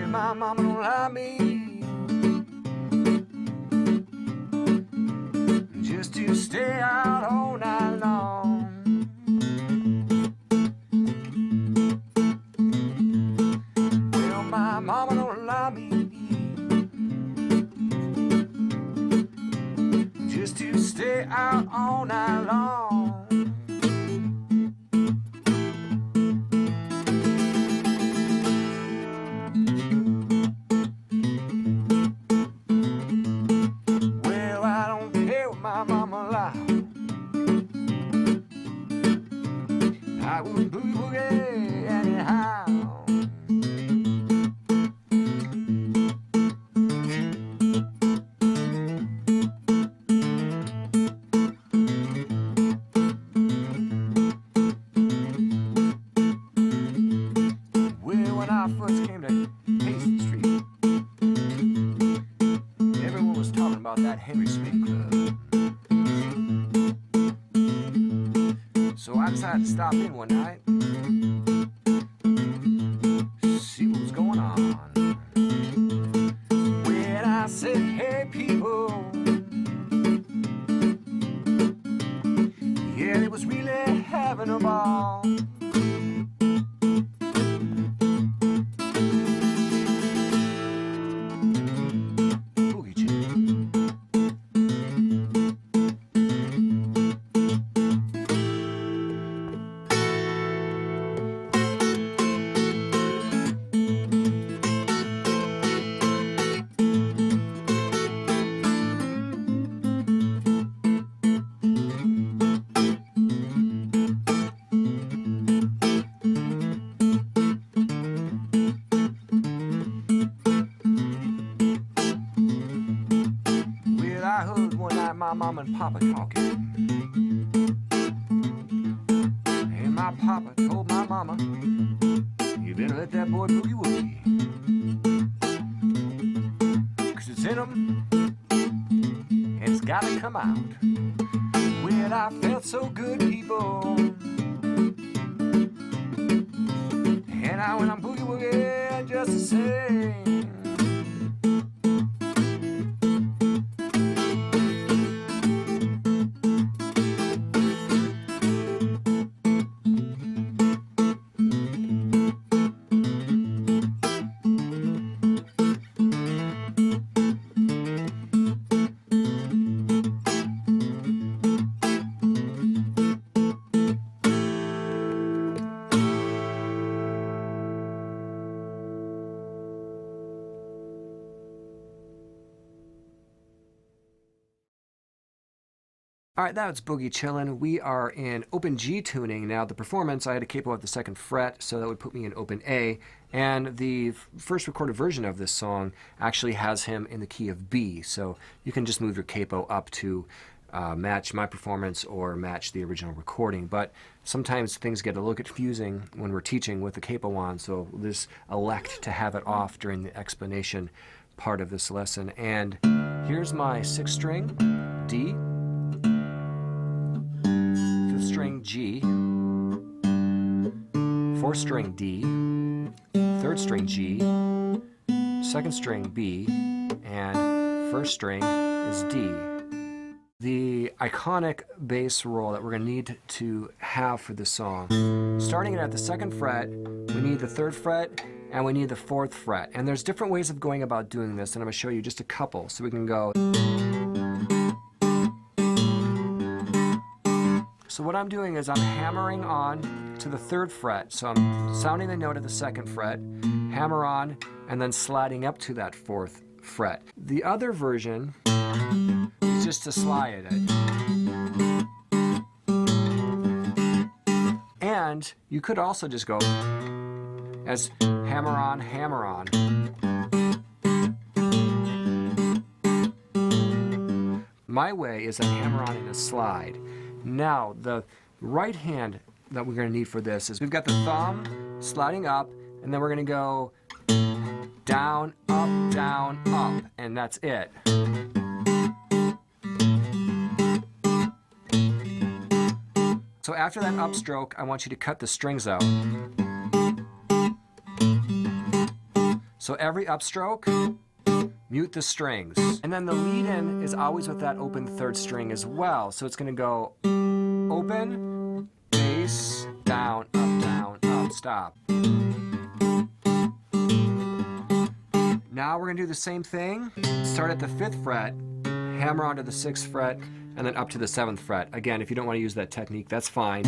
Mama don't lie me, just to stay out all night long. Well, my mama don't lie me, just to stay out all night long. My mama lied. I would boogie woogie anyhow. Well, when I first came to Payson Street, everyone was talking about that Henry Smith Club. So I decided to stop in one night, see what was going on. When I said, hey people, yeah, they was really having a ball. Boogie Chillen. I heard one night my mom and papa talking, and my papa told my mama, you better let that boy boogie woogie, 'cause it's in him and it's gotta come out. When I felt so good, people, and I went on boogie woogie just the same. All right, that's Boogie Chillen. We are in open G tuning. Now, the performance, I had a capo at the 2nd fret, so that would put me in open A. And the first recorded version of this song actually has him in the key of B. So you can just move your capo up to match my performance or match the original recording. But sometimes things get a little confusing when we're teaching with the capo on, so we'll just elect to have it off during the explanation part of this lesson. And here's my 6th string, D, 5th string, G, 4th string, D, 3rd string, G, 2nd string, B, and 1st string is D. The iconic bass roll that we're going to need to have for this song. Starting it at the 2nd fret, we need the 3rd fret, and we need the 4th fret. And there's different ways of going about doing this, and I'm going to show you just a couple. So we can go. So what I'm doing is I'm hammering on to the 3rd fret. So I'm sounding the note at the 2nd fret, hammer on, and then sliding up to that 4th fret. The other version is just to slide it. And you could also just go as hammer on, hammer on. My way is a hammer on and a slide. Now, the right hand that we're going to need for this is we've got the thumb sliding up, and then we're going to go down, up, and that's it. So after that upstroke, I want you to cut the strings out. So every upstroke, mute the strings. And then the lead-in is always with that open third string as well. So it's going to go open, bass, down, up, stop. Now we're going to do the same thing. Start at the 5th fret, hammer onto the 6th fret, and then up to the 7th fret. Again, if you don't want to use that technique, that's fine.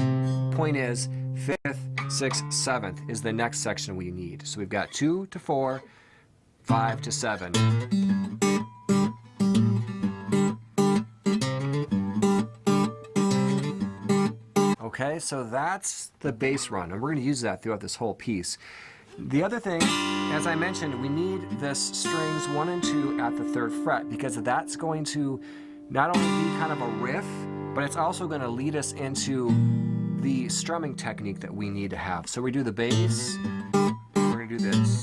Point is, 5th, 6th, 7th is the next section we need. So we've got 2 to 4, 5 to 7. Okay, so that's the bass run, and we're going to use that throughout this whole piece. The other thing, as I mentioned, we need this strings 1 and 2 at the 3rd fret, because that's going to not only be kind of a riff, but it's also going to lead us into the strumming technique that we need to have. So we do the bass, we're going to do this.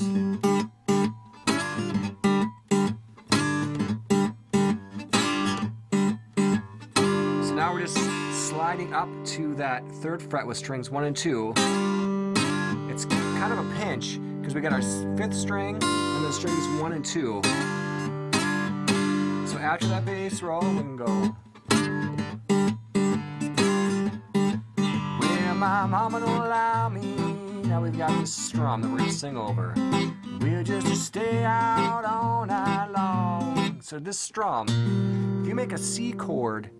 So now we're just sliding up to that 3rd fret with strings 1 and 2. It's kind of a pinch because we got our 5th string and then strings 1 and 2. So after that bass roll, we can go. Well, my mama don't allow me. Now we've got this strum that we're going to sing over. We'll just stay out all night long. So this strum, if you make a C chord,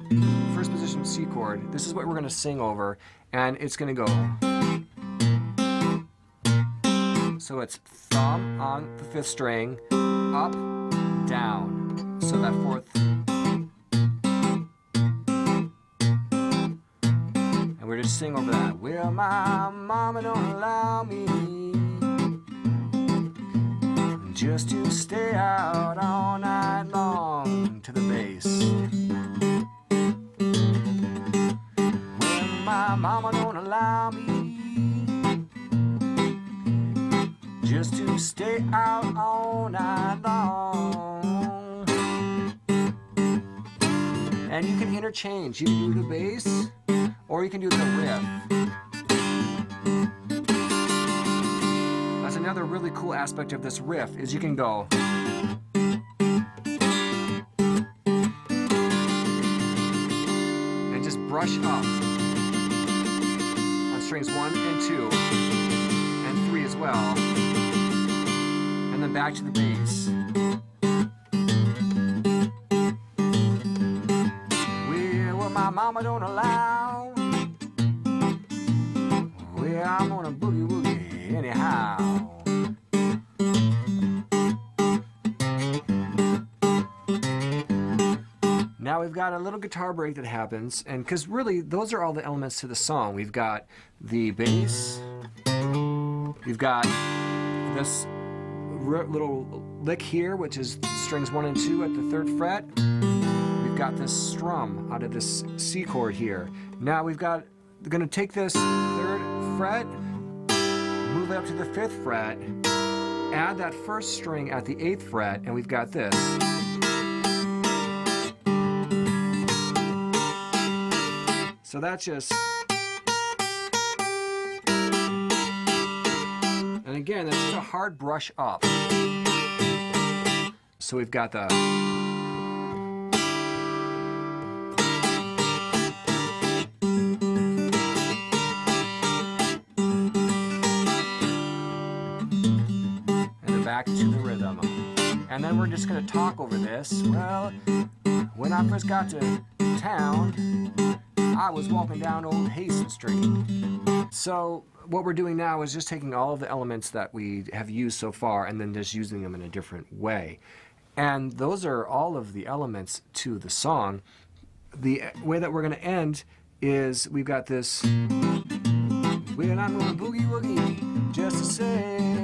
first position C chord, this is what we're going to sing over, and it's going to go. So it's thumb on the 5th string, up, down. So that 4th. And we're just sing over that. Well, my mama don't allow me just to stay out all night long to the bass. Well, my mama don't allow me just to stay out all night long. And you can interchange. You can do the bass, or you can do the riff. That's another really cool aspect of this riff, is you can go. And just brush up on strings 1 and 2, and 3 as well. And then back to the bass. Well, my mama don't allow. Well, I'm gonna boogie woogie anyhow. Now we've got a little guitar break that happens, and because really those are all the elements to the song. We've got the bass, we've got this little lick here, which is strings 1 and 2 at the 3rd fret. We've got this strum out of this C chord here. Now we're going to take this 3rd fret, move it up to the 5th fret, add that 1st string at the 8th fret, and we've got this. So that's just. And again, that's just a hard brush up. So we've got the. And then back to the rhythm. And then we're just going to talk over this. Well, when I first got to town, I was walking down Old Hastings Street. So what we're doing now is just taking all of the elements that we have used so far and then just using them in a different way. And those are all of the elements to the song. The way that we're going to end is we've got this. Well, I'm gonna boogie woogie just the same.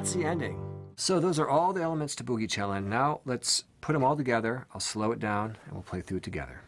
that's the ending. So those are all the elements to Boogie Chillen. Now let's put them all together. I'll slow it down and we'll play through it together.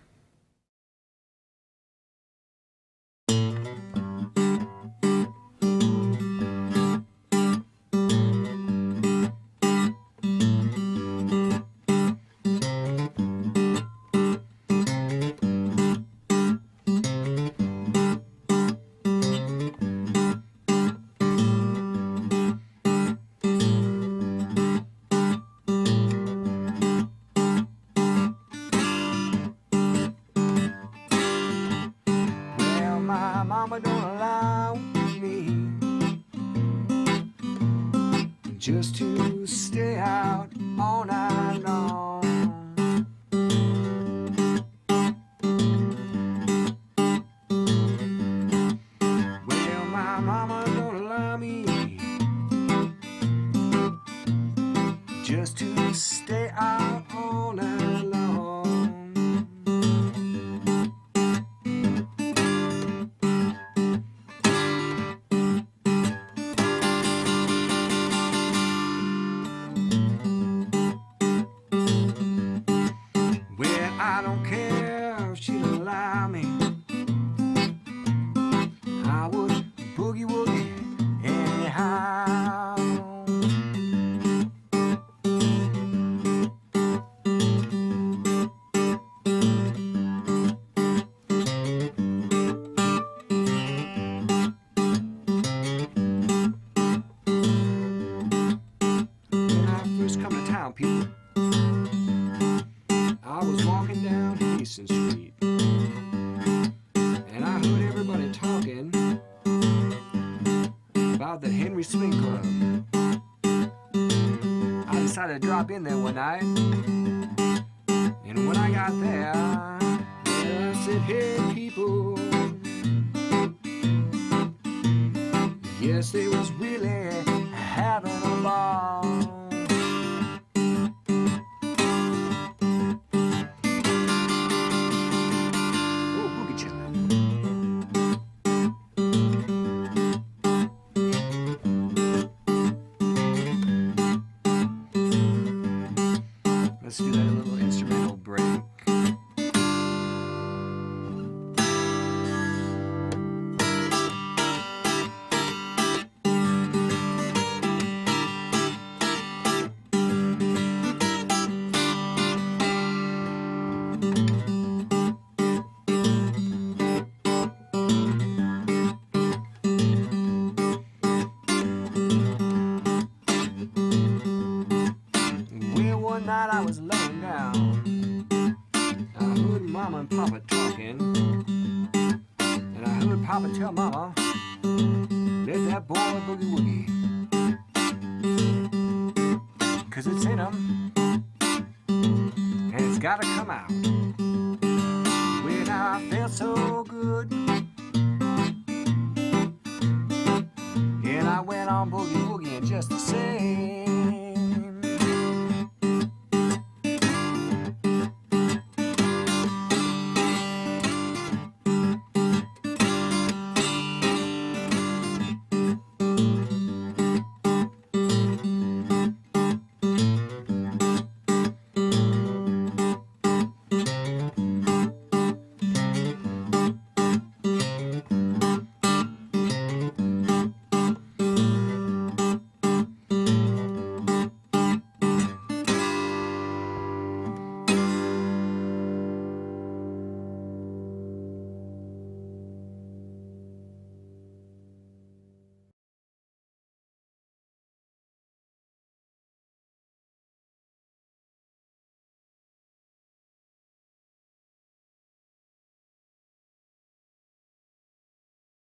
Mama don't allow me just to stay out all night long. Well, my mama don't allow me just to stay out all night long. I don't care if she'd allow me, I would boogie woogie anyhow. When I first come to town, people, I was walking down Hasten Street and I heard everybody talking about that Henry Swing Club. I decided to drop in there one night, and when I got there, well, I said, hey people, yes, they was really having a ball. Let's do that little instrumental break. One night I was laying down, I heard Mama and Papa talking, and I heard Papa tell Mama, let that boy boogie woogie, 'cause it's in him, and it's gotta come out. When I felt so good, and I went on boogie